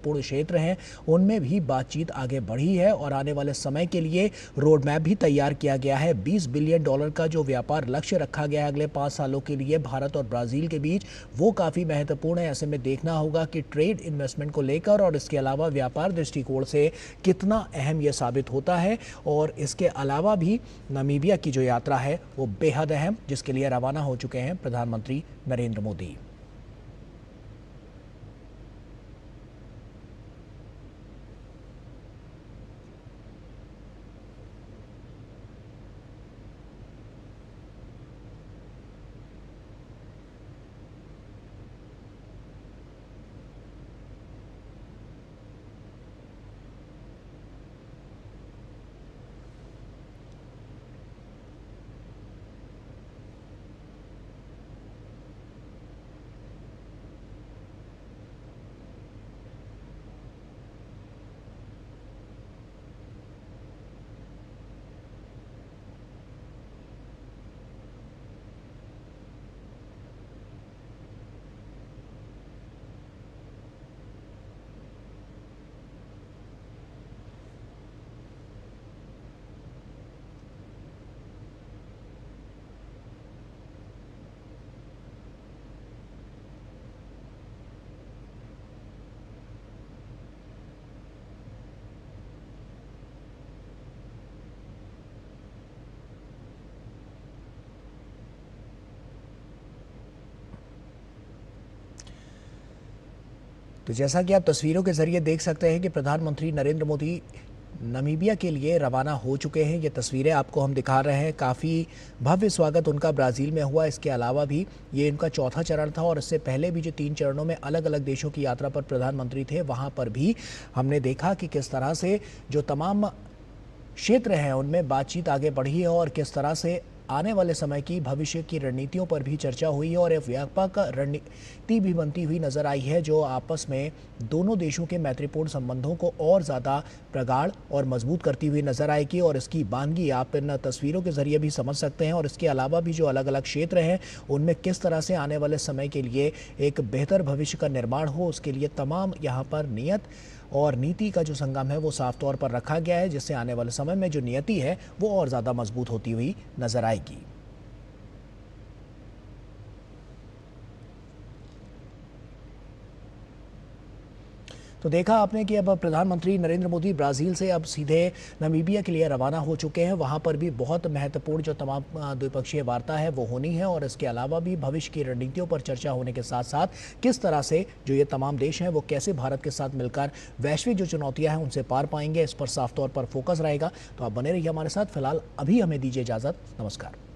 पूर्ण क्षेत्र हैं उनमें भी बातचीत आगे बढ़ी है और आने वाले समय के लिए रोड मैप भी तैयार किया गया है। $20 बिलियन का जो व्यापार लक्ष्य रखा गया है अगले 5 सालों के लिए भारत और ब्राजील के बीच, वो काफ़ी महत्वपूर्ण है। ऐसे में देखना होगा कि ट्रेड इन्वेस्टमेंट को लेकर और इसके अलावा व्यापार दृष्टिकोण से कितना अहम यह साबित होता है। और इसके अलावा भी नामीबिया की जो यात्रा है वो बेहद अहम, जिसके लिए रवाना हो चुके हैं प्रधानमंत्री नरेंद्र मोदी। तो जैसा कि आप तस्वीरों के जरिए देख सकते हैं कि प्रधानमंत्री नरेंद्र मोदी नामीबिया के लिए रवाना हो चुके हैं। ये तस्वीरें आपको हम दिखा रहे हैं। काफ़ी भव्य स्वागत उनका ब्राज़ील में हुआ। इसके अलावा भी ये इनका चौथा चरण था और इससे पहले भी जो 3 चरणों में अलग अलग देशों की यात्रा पर प्रधानमंत्री थे, वहाँ पर भी हमने देखा कि किस तरह से जो तमाम क्षेत्र हैं उनमें बातचीत आगे बढ़ी है और किस तरह से आने वाले समय की भविष्य की रणनीतियों पर भी चर्चा हुई है और एक व्यापक रणनीति भी बनती हुई नजर आई है, जो आपस में दोनों देशों के मैत्रीपूर्ण संबंधों को और ज़्यादा प्रगाढ़ और मजबूत करती हुई नजर आएगी। और इसकी बानगी आप इन तस्वीरों के जरिए भी समझ सकते हैं। और इसके अलावा भी जो अलग अलग क्षेत्र हैं उनमें किस तरह से आने वाले समय के लिए एक बेहतर भविष्य का निर्माण हो, उसके लिए तमाम यहाँ पर नियत और नीति का जो संगम है वो साफ तौर पर रखा गया है, जिससे आने वाले समय में जो नियति है वो और ज़्यादा मजबूत होती हुई नजर आएगी। तो देखा आपने कि अब प्रधानमंत्री नरेंद्र मोदी ब्राज़ील से अब सीधे नामीबिया के लिए रवाना हो चुके हैं। वहाँ पर भी बहुत महत्वपूर्ण जो तमाम द्विपक्षीय वार्ता है वो होनी है और इसके अलावा भी भविष्य की रणनीतियों पर चर्चा होने के साथ साथ किस तरह से जो ये तमाम देश हैं वो कैसे भारत के साथ मिलकर वैश्विक जो चुनौतियाँ हैं उनसे पार पाएंगे, इस पर साफ तौर पर फोकस रहेगा। तो आप बने रहिए हमारे साथ। फिलहाल अभी हमें दीजिए इजाज़त। नमस्कार।